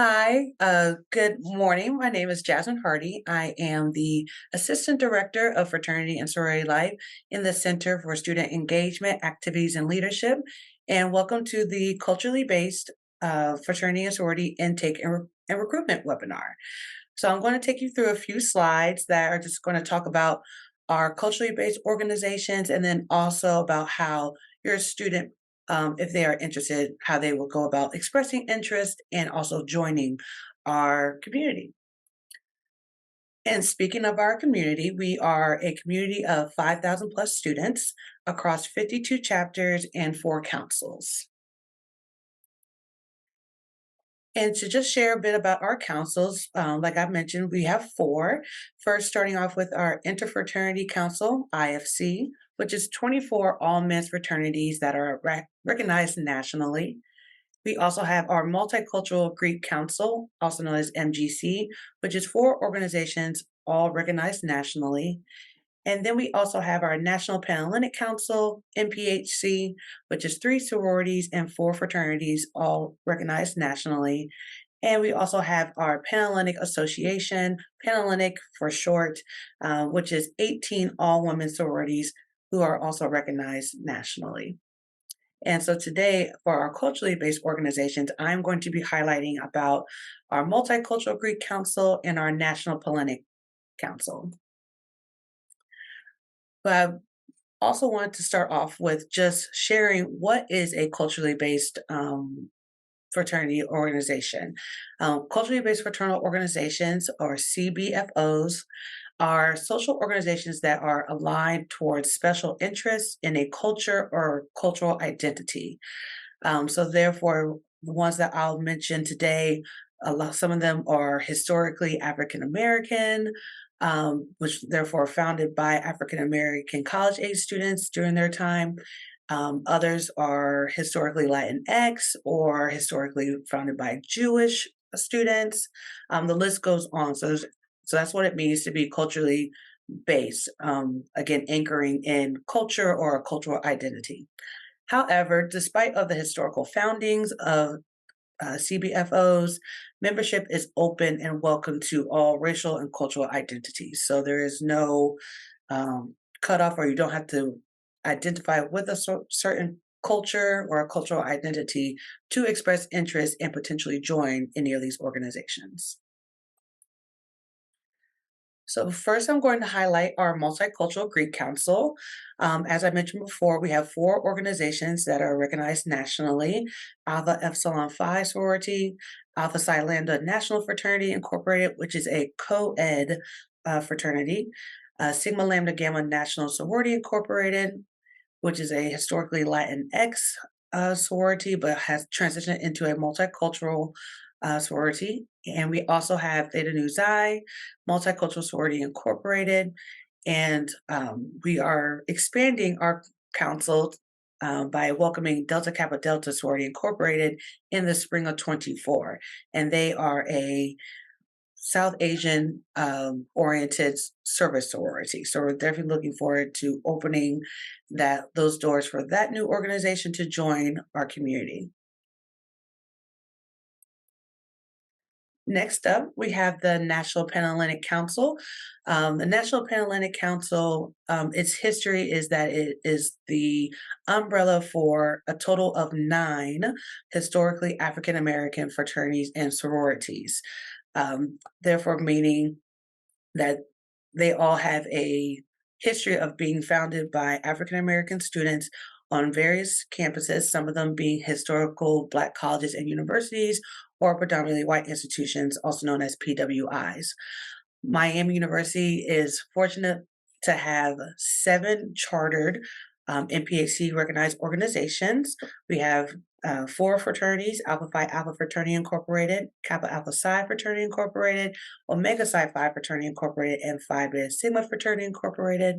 Hi, good morning. My name is Jasmine Hardy. I am the Assistant Director of Fraternity and Sorority Life in the Center for Student Engagement, Activities, and Leadership. And welcome to the Culturally Based Fraternity and Sorority Intake and Recruitment webinar. So I'm going to take you through a few slides that are just going to talk about our culturally based organizations and then also about how your student, if they are interested, how they will go about expressing interest and also joining our community. And speaking of our community, we are a community of 5,000 plus students across 52 chapters and 4 councils. And to just share a bit about our councils, like I mentioned, we have four. First, starting off with our Interfraternity Council, IFC, which is 24 all men's fraternities that are recognized nationally. We also have our Multicultural Greek Council, also known as MGC, which is 4 organizations all recognized nationally. And then we also have our National Pan-Hellenic Council, NPHC, which is 3 sororities and 4 fraternities, all recognized nationally. And we also have our Pan-Hellenic Association, Pan-Hellenic for short, which is 18 all-women sororities who are also recognized nationally. And so today, for our culturally based organizations, I'm going to be highlighting about our Multicultural Greek Council and our National Hellenic Council. But I also wanted to start off with just sharing what is a culturally based fraternity organization. Culturally based fraternal organizations, or CBFOs, are social organizations that are aligned towards special interests in a culture or cultural identity. So therefore, the ones that I'll mention today, some of them are historically African American, which therefore founded by African American college age students during their time. Others are historically Latinx or historically founded by Jewish students. The list goes on. So that's what it means to be culturally based. Again, anchoring in culture or a cultural identity. However, despite of the historical foundings of CBFOs, membership is open and welcome to all racial and cultural identities. So there is no cutoff, or you don't have to identify with a certain culture or a cultural identity to express interest and potentially join any of these organizations. So first, I'm going to highlight our Multicultural Greek Council. As I mentioned before, we have 4 organizations that are recognized nationally: Alpha Epsilon Phi Sorority, Alpha Psi Lambda National Fraternity Incorporated, which is a co-ed fraternity; Sigma Lambda Gamma National Sorority Incorporated, which is a historically Latinx sorority, but has transitioned into a multicultural sorority. And we also have Theta Nu Xi, Multicultural Sorority Incorporated. And we are expanding our council by welcoming Delta Kappa Delta Sorority Incorporated in the spring of 24. And they are a South Asian oriented service sorority. So we're definitely looking forward to opening those doors for that new organization to join our community. Next up, we have the National Pan-Hellenic Council. The National Pan-Hellenic Council, its history is that it is the umbrella for a total of 9 historically African American fraternities and sororities. Therefore, meaning that they all have a history of being founded by African American students on various campuses, some of them being historical Black colleges and universities or predominantly white institutions, also known as PWIs. Miami University is fortunate to have 7 chartered NPHC recognized organizations. We have 4 fraternities: Alpha Phi Alpha Fraternity Incorporated, Kappa Alpha Psi Fraternity Incorporated, Omega Psi Phi Fraternity Incorporated, and Phi Beta Sigma Fraternity Incorporated.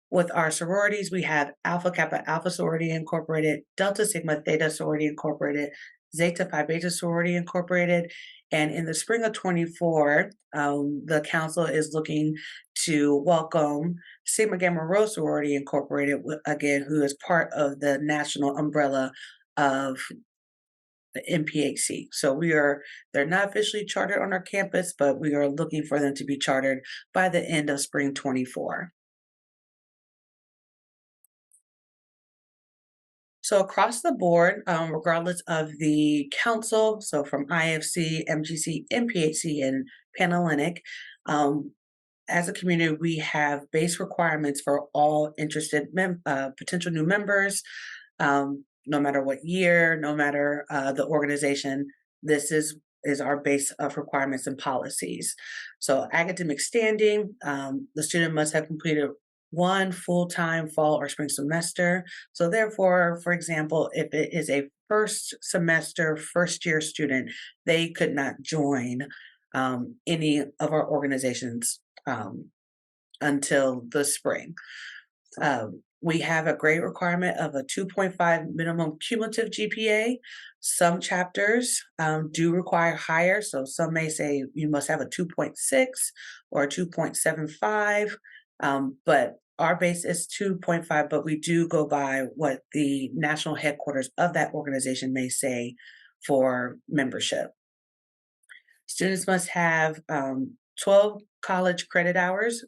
With our sororities, we have Alpha Kappa Alpha Sorority Incorporated, Delta Sigma Theta Sorority Incorporated, Zeta Phi Beta Sorority Incorporated. And in the spring of 24, the council is looking to welcome Sigma Gamma Rho Sorority Incorporated, again, who is part of the national umbrella of the MPHC. So they're not officially chartered on our campus, but we are looking for them to be chartered by the end of spring 24. So across the board, regardless of the council, so from IFC, MGC, MPHC, and Pan-Hellenic, um, as a community, we have base requirements for all interested potential new members, no matter what year, no matter the organization. This is our base of requirements and policies. So academic standing, the student must have completed one full-time fall or spring semester. So therefore, for example, if it is a first semester, first year student, they could not join any of our organizations until the spring. We have a grade requirement of a 2.5 minimum cumulative GPA. Some chapters do require higher, so some may say you must have a 2.6 or a 2.75, but our base is 2.5, but we do go by what the national headquarters of that organization may say for membership. Students must have 12 college credit hours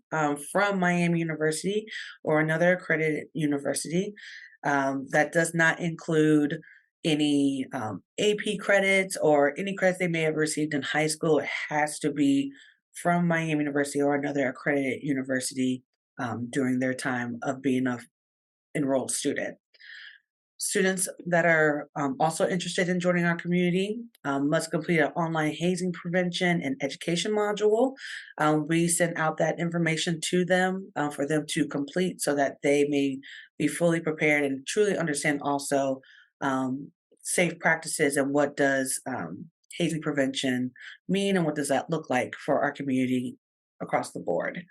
from Miami University or another accredited university. That does not include any AP credits or any credits they may have received in high school. It has to be from Miami University or another accredited university during their time of being a enrolled student. Students that are also interested in joining our community must complete an online hazing prevention and education module. We send out that information to them for them to complete so that they may be fully prepared and truly understand also safe practices and what does hazing prevention mean and what does that look like for our community across the board.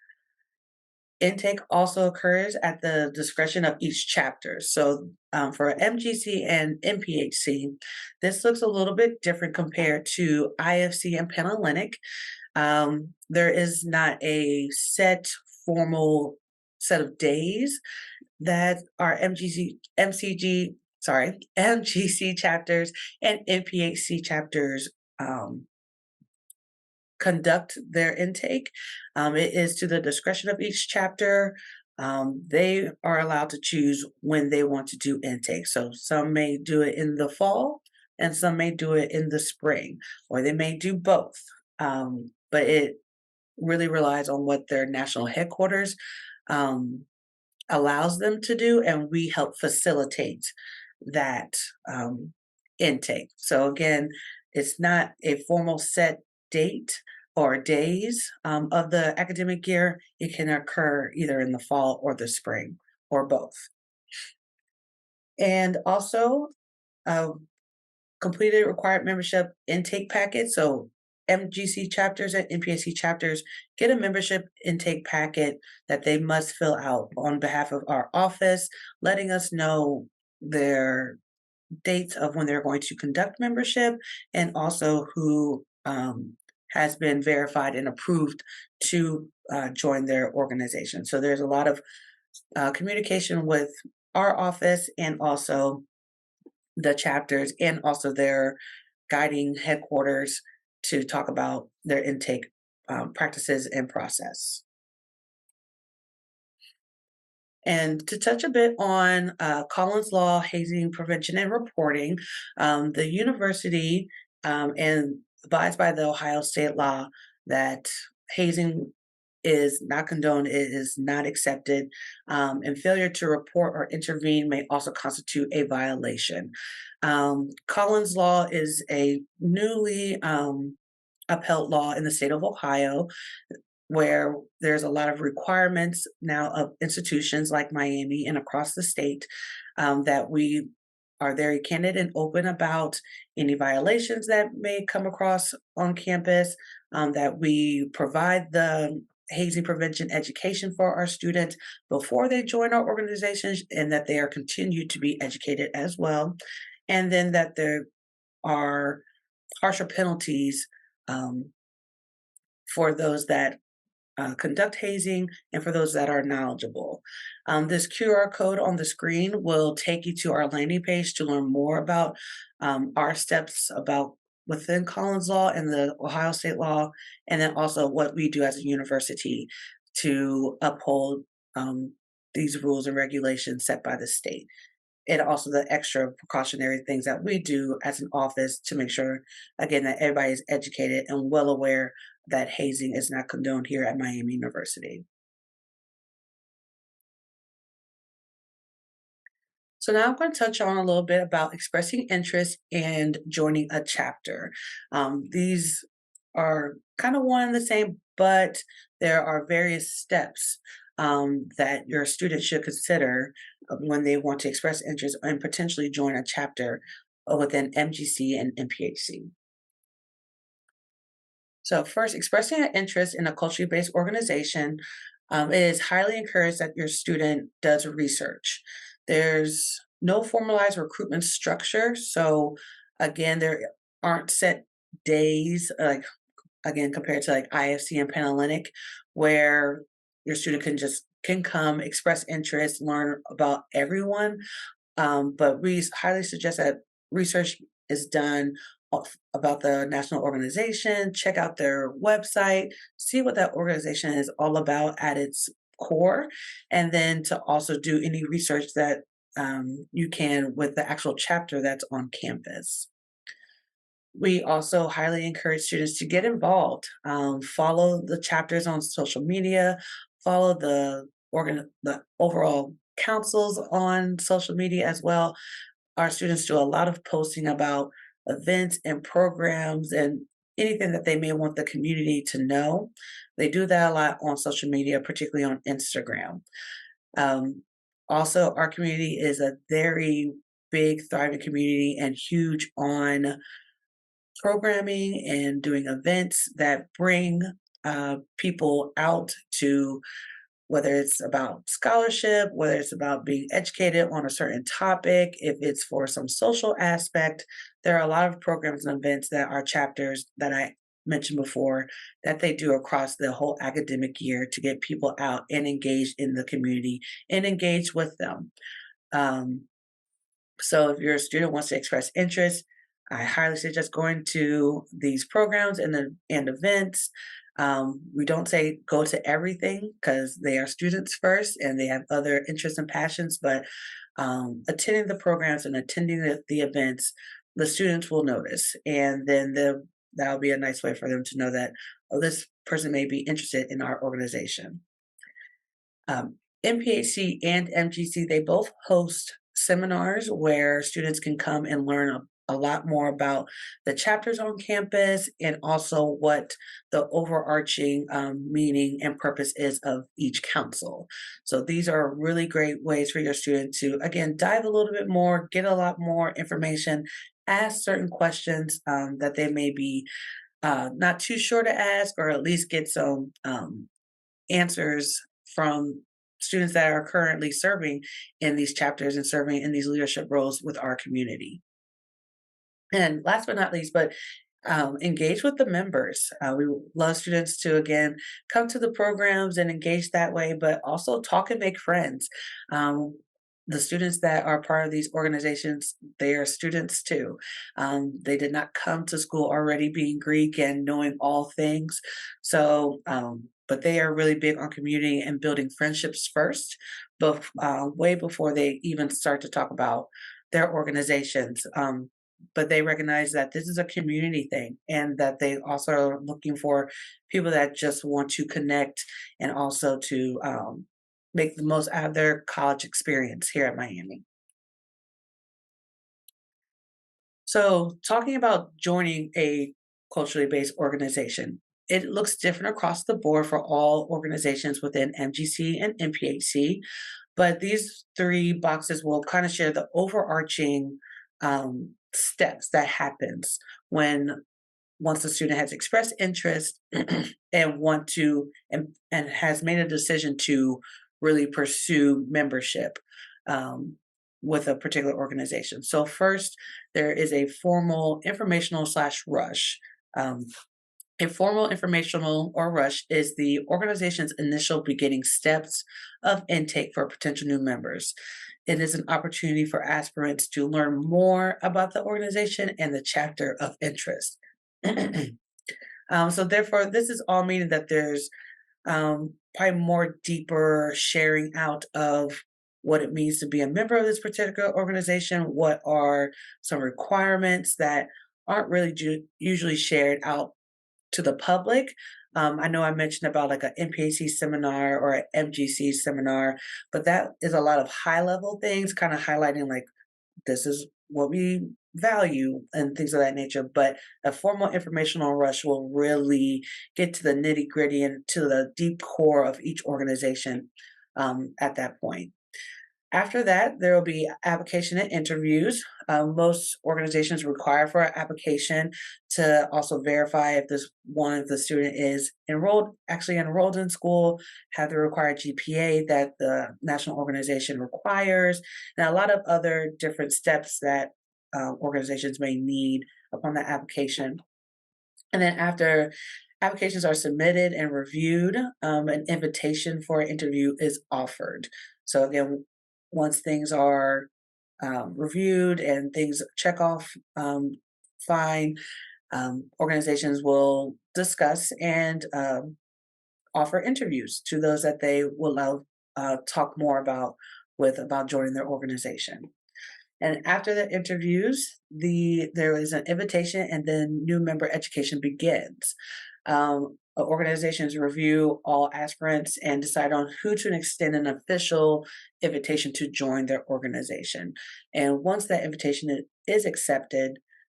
Intake also occurs at the discretion of each chapter. So for MGC and MPHC, this looks a little bit different compared to IFC and Pan-Hellenic. There is not a set formal set of days that our MGC chapters and MPHC chapters conduct their intake. It is to the discretion of each chapter. They are allowed to choose when they want to do intake. So some may do it in the fall and some may do it in the spring, or they may do both. But it really relies on what their national headquarters allows them to do, and we help facilitate that intake. So again, it's not a formal set date or days of the academic year. It can occur either in the fall or the spring or both. And also completed required membership intake packet. So MGC chapters and MPSC chapters get a membership intake packet that they must fill out on behalf of our office, letting us know their dates of when they're going to conduct membership and also who has been verified and approved to join their organization. So there's a lot of communication with our office and also the chapters and also their guiding headquarters to talk about their intake practices and process. And to touch a bit on Collins Law, hazing prevention and reporting, the university and abides by the Ohio state law that hazing is not condoned, it is not accepted, and failure to report or intervene may also constitute a violation. Collins Law is a newly upheld law in the state of Ohio where there's a lot of requirements now of institutions like Miami and across the state that we are very candid and open about any violations that may come across on campus, that we provide the hazing prevention education for our students before they join our organizations and that they are continued to be educated as well. And then that there are harsher penalties for those that conduct hazing, and for those that are knowledgeable. This QR code on the screen will take you to our landing page to learn more about our steps about within Collins law and the Ohio state law, and then also what we do as a university to uphold um, these rules and regulations set by the state. And also the extra precautionary things that we do as an office to make sure, again, that everybody is educated and well aware that hazing is not condoned here at Miami University. So now I'm going to touch on a little bit about expressing interest and joining a chapter. These are kind of one and the same, but there are various steps that your student should consider when they want to express interest and potentially join a chapter within MGC and MPHC. So first, expressing an interest in a culturally based organization, it is highly encouraged that your student does research. There's no formalized recruitment structure, so again, there aren't set days, like again compared to like IFC and Pan-Hellenic, where your student can come, express interest, learn about everyone, but we highly suggest that research is done about the national organization, check out their website, see what that organization is all about at its core, and then to also do any research that you can with the actual chapter that's on campus. We also highly encourage students to get involved, follow the chapters on social media, follow the overall councils on social media as well. Our students do a lot of posting about events and programs and anything that they may want the community to know. They do that a lot on social media, particularly on Instagram. Um, Also, our community is a very big, thriving community and huge on programming and doing events that bring people out to, whether it's about scholarship, whether it's about being educated on a certain topic, if it's for some social aspect. There are a lot of programs and events that our chapters that I mentioned before that they do across the whole academic year to get people out and engaged in the community and engaged with them. Um, so if your student wants to express interest, I highly suggest going to these programs and events. We don't say go to everything because they are students first and they have other interests and passions, but attending the programs and attending the events, the students will notice. And then that'll be a nice way for them to know that, oh, this person may be interested in our organization. MPHC and MGC, they both host seminars where students can come and learn a lot more about the chapters on campus and also what the overarching meaning and purpose is of each council. So these are really great ways for your student to, again, dive a little bit more, get a lot more information, ask certain questions that they may be not too sure to ask, or at least get some answers from students that are currently serving in these chapters and serving in these leadership roles with our community. And last but not least, but engage with the members. We love students to, again, come to the programs and engage that way, but also talk and make friends. Um, the students that are part of these organizations, they are students too. They did not come to school already being Greek and knowing all things. So, but they are really big on community and building friendships first, but way before they even start to talk about their organizations. But they recognize that this is a community thing and that they also are looking for people that just want to connect and also to make the most out of their college experience here at Miami. So, talking about joining a culturally based organization, it looks different across the board for all organizations within MGC and MPHC, but these three boxes will kind of share the overarching steps that happens when once the student has expressed interest and want to and has made a decision to really pursue membership um, with a particular organization. So first, there is a formal informational slash rush. Um, A formal informational or rush is the organization's initial beginning steps of intake for potential new members. It is an opportunity for aspirants to learn more about the organization and the chapter of interest. So, therefore, this is all meaning that there's probably more deeper sharing out of what it means to be a member of this particular organization. What are some requirements that aren't really usually shared out to the public? I know I mentioned about like an MPAC seminar or an MGC seminar, but that is a lot of high level things, kind of highlighting like this is what we value and things of that nature. But a formal informational rush will really get to the nitty gritty and to the deep core of each organization at that point. After that, there will be application and interviews. Most organizations require for an application to also verify if this one of the student is actually enrolled in school, have the required GPA that the national organization requires, and a lot of other different steps that organizations may need upon the application. And then after applications are submitted and reviewed, an invitation for an interview is offered. So again, once things are reviewed and things check off fine, organizations will discuss and offer interviews to those that they will talk more about joining their organization. And after the interviews, there is an invitation, and then new member education begins. Organizations review all aspirants and decide on who to extend an official invitation to join their organization. And once that invitation is accepted,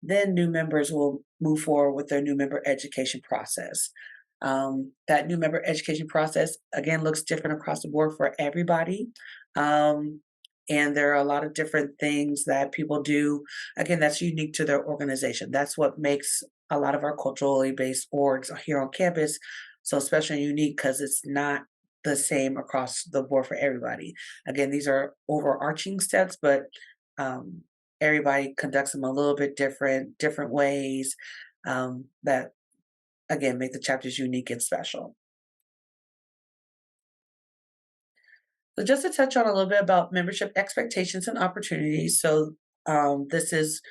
then new members will move forward with their new member education process. That new member education process, again, looks different across the board for everybody. Um, and there are a lot of different things that people do, again, that's unique to their organization. That's what makes a lot of our culturally based orgs here on campus so special and unique, because it's not the same across the board for everybody. Again, these are overarching steps, but um, everybody conducts them a little bit different ways, that again make the chapters unique and special. So just to touch on a little bit about membership expectations and opportunities. So this is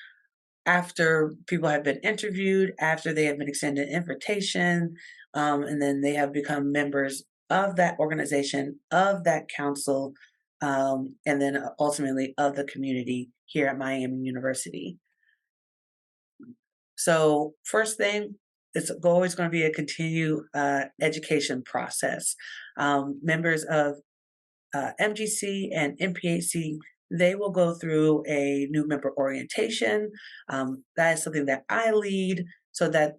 after people have been interviewed, after they have been extended an invitation, and then they have become members of that organization, of that council, and then ultimately of the community here at Miami University. So first thing, it's always going to be a continued education process. Members of MGC and MPAC, they will go through a new member orientation. That is something that I lead so that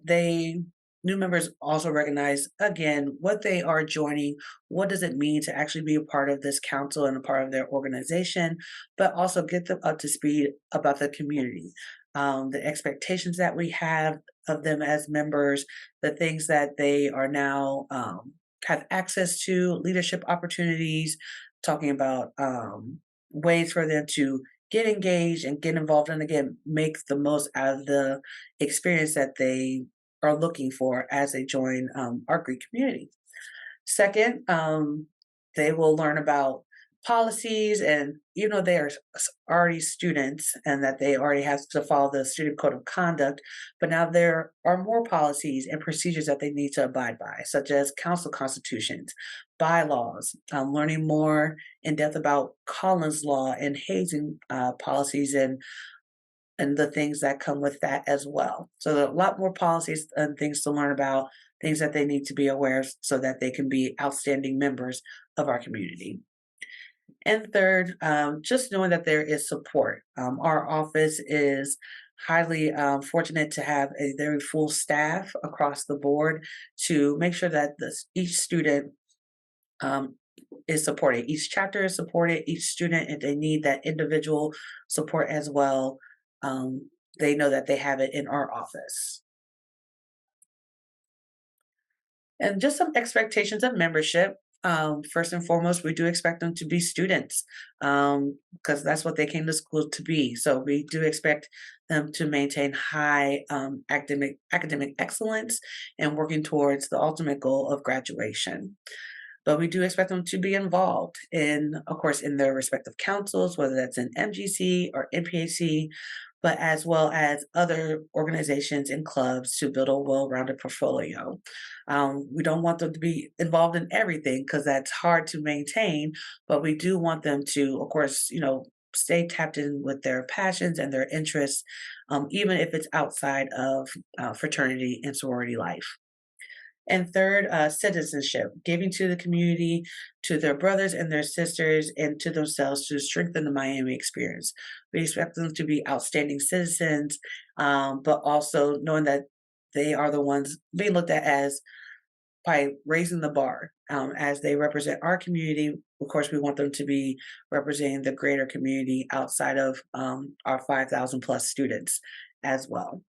new members also recognize again what they are joining, what does it mean to actually be a part of this council and a part of their organization, but also get them up to speed about the community, the expectations that we have of them as members, the things that they are now have access to, leadership opportunities, talking about ways for them to get engaged and get involved and again make the most out of the experience that they are looking for as they join our Greek community. Second, they will learn about policies, and they are already students and that they already have to follow the student code of conduct, but now there are more policies and procedures that they need to abide by, such as council constitutions, bylaws, learning more in depth about Collins law and hazing policies and the things that come with that as well. So there are a lot more policies and things to learn about, things that they need to be aware of so that they can be outstanding members of our community. And third, just knowing that there is support. Our office is highly fortunate to have a very full staff across the board to make sure that each student um, is supported. Each chapter is supported, each student, if they need that individual support as well, they know that they have it in our office. And just some expectations of membership. first and foremost, we do expect them to be students, because that's what they came to school to be. So we do expect them to maintain high academic excellence and working towards the ultimate goal of graduation. But we do expect them to be involved in, of course, in their respective councils, whether that's in MGC or NPAC, but as well as other organizations and clubs to build a well-rounded portfolio. We don't want them to be involved in everything because that's hard to maintain, but we do want them to, of course, stay tapped in with their passions and their interests, even if it's outside of fraternity and sorority life. And third, citizenship, giving to the community, to their brothers and their sisters, and to themselves to strengthen the Miami experience. We expect them to be outstanding citizens, but also knowing that they are the ones being looked at as by raising the bar as they represent our community. Of course, we want them to be representing the greater community outside of our 5,000 plus students as well.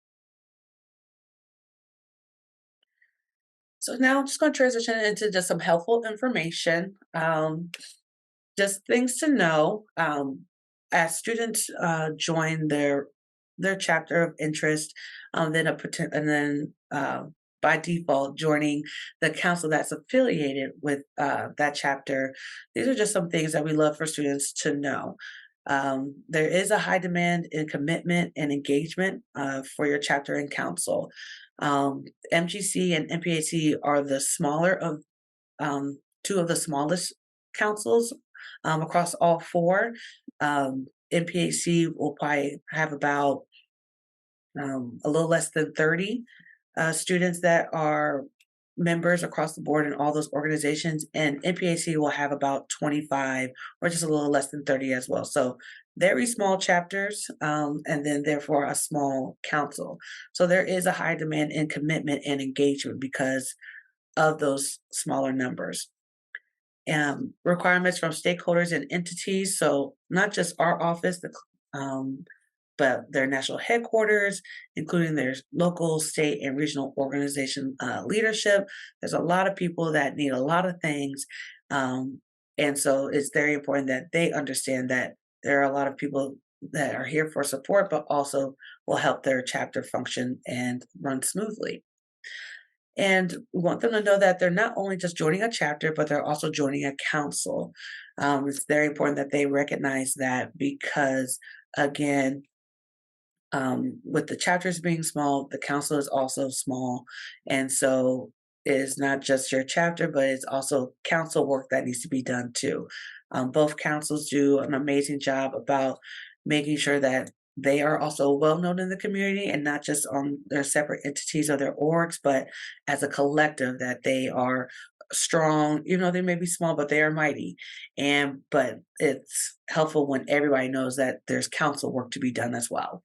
So now I'm just going to transition into just some helpful information. Just things to know as students join their chapter of interest, and then by default joining the council that's affiliated with that chapter. These are just some things that we love for students to know. There is a high demand in commitment and engagement for your chapter and council. MGC and MPAC are the smaller of two of the smallest councils across all four. MPAC will probably have about a little less than 30 students that are members across the board in all those organizations, and MPAC will have about 25 or just a little less than 30 as well. So very small chapters, and then therefore a small council. So there is a high demand in commitment and engagement because of those smaller numbers. Requirements from stakeholders and entities. So not just our office, but their national headquarters, including their local, state, and regional organization leadership. There's a lot of people that need a lot of things. And so it's very important that they understand that there are a lot of people that are here for support, but also will help their chapter function and run smoothly. And we want them to know that they're not only just joining a chapter, but they're also joining a council. It's very important that they recognize that because, again, with the chapters being small, the council is also small. And so it's not just your chapter, but it's also council work that needs to be done too. Both councils do an amazing job about making sure that they are also well known in the community and not just on their separate entities or their orgs, but as a collective that they are strong, even though they may be small, but they are mighty. But it's helpful when everybody knows that there's council work to be done as well.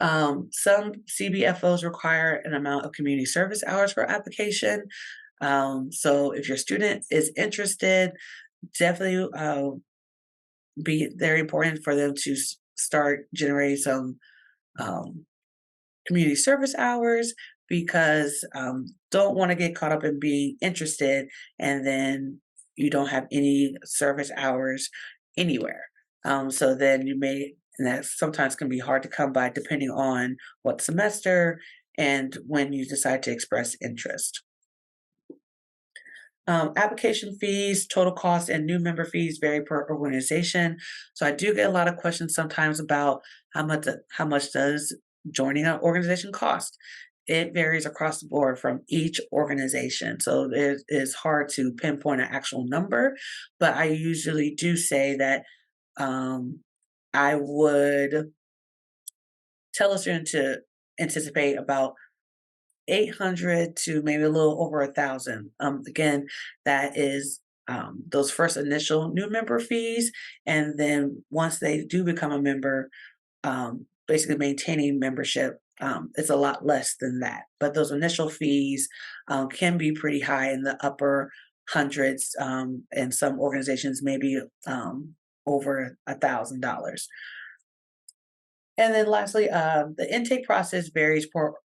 Some CBFOs require an amount of community service hours for application. So if your student is interested, definitely be very important for them to start generating some um, community service hours because don't want to get caught up in being interested and then you don't have any service hours anywhere. So then you may, and that sometimes can be hard to come by depending on what semester and when you decide to express interest. Application fees, total cost, and new member fees vary per organization. So I do get a lot of questions sometimes about how much does joining an organization cost. It varies across the board from each organization. So it is hard to pinpoint an actual number, but I usually do say that um, I would tell a student to anticipate about 800 to maybe a little over 1,000. Again, that is those first initial new member fees, and then once they do become a member, basically maintaining membership, it's a lot less than that. But those initial fees can be pretty high in the upper hundreds, and some organizations maybe over $1,000. And then lastly, the intake process varies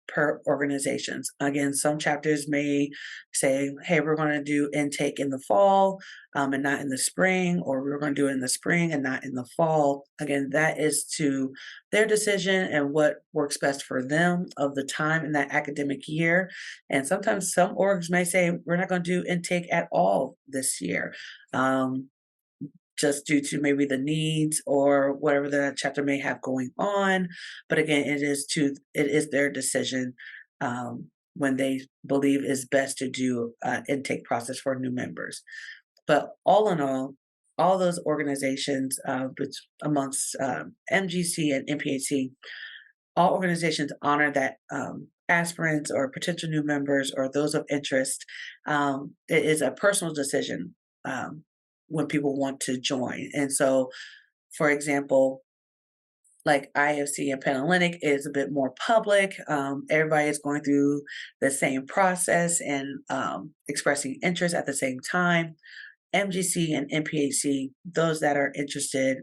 per organizations. Again, some chapters may say, hey, we're going to do intake in the fall and not in the spring, or we're going to do it in the spring and not in the fall. Again, that is to their decision and what works best for them of the time in that academic year. And sometimes some orgs may say, we're not going to do intake at all this year. Just due to maybe the needs or whatever the chapter may have going on. But again, it is their decision when they believe is best to do intake process for new members. But all in all those organizations, amongst MGC and MPHC, all organizations honor that aspirants or potential new members or those of interest. It is a personal decision when people want to join. And so, for example, like IFC and Pan-Hellenic is a bit more public. Everybody is going through the same process and expressing interest at the same time. MGC and MPHC, those that are interested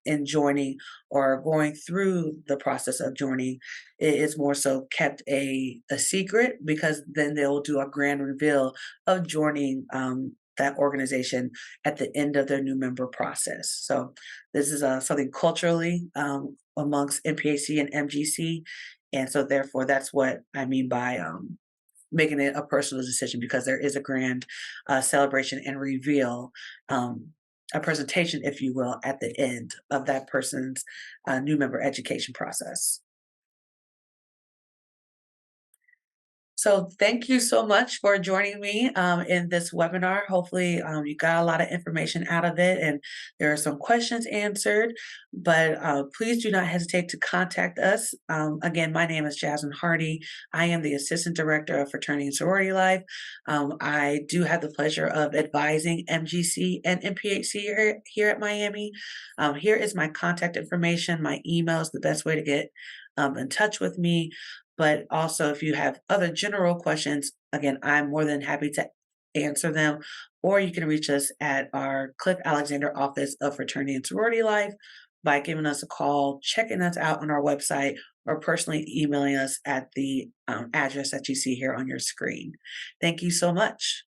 in joining or going through the process of joining, it is more so kept a secret, because then they'll do a grand reveal of joining that organization at the end of their new member process. So this is something culturally amongst MPHC and MGC. And so therefore, that's what I mean by making it a personal decision, because there is a grand celebration and reveal, a presentation, if you will, at the end of that person's new member education process. So thank you so much for joining me in this webinar. Hopefully you got a lot of information out of it and there are some questions answered, but please do not hesitate to contact us. Again, my name is Jasmine Hardy. I am the Assistant Director of Fraternity and Sorority Life. I do have the pleasure of advising MGC and MPHC here at Miami. Here is my contact information. My email is the best way to get in touch with me. But also, if you have other general questions, again, I'm more than happy to answer them. Or you can reach us at our Cliff Alexander Office of Fraternity and Sorority Life by giving us a call, checking us out on our website, or personally emailing us at the address that you see here on your screen. Thank you so much.